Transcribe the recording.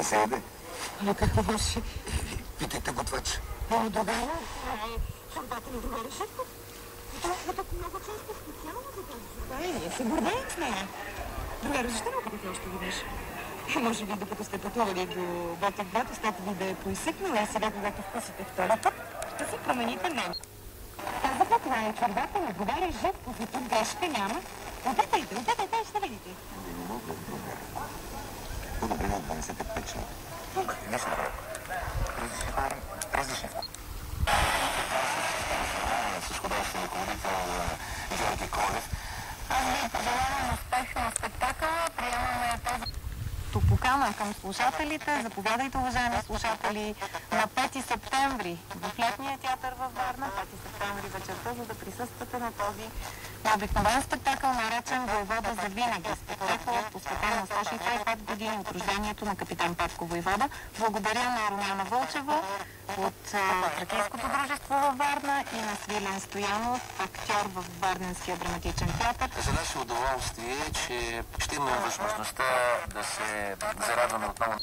не се яде. Но какво ще? Питайте готвач. Добре. Шампата ми говори Шефков. Това пък много често специално за този шампа. Ние се гордеем с нея. Добре, защо не опитате още веднъж? Може би, докато сте пътували до Ботев-град, устата ви да е поизсъкнала и сега, когато вкусите втори път, ще се промените много. Казаха, това е чорбата на Говаря Живков и тук грешка няма. Опитайте, ще видите. Не мога да благодаря. По-добре на 25 човека. Не се направя. Различни. С художествен ръководител Георги Колев. Аз ви пожелавам успех на спектакъла. Приемаме този покана към слушателите. Заповядайте, уважаеми слушатели, на 5 септември в Летния театър във Варна, 5 септември вечерта, за да присъствате на този необикновен спектакъл, наречен Войвода за винаги. Спектакъл, посветен на 165 години от рождението на капитан Петко Войвода. Благодаря на Румяна Вълчева от Тракийското дружество във Варна и на Свилен Стоянов, актьор в Варненския драматичен театър. За наше удоволствие, че ще имаме възможността да се зарадваме отново.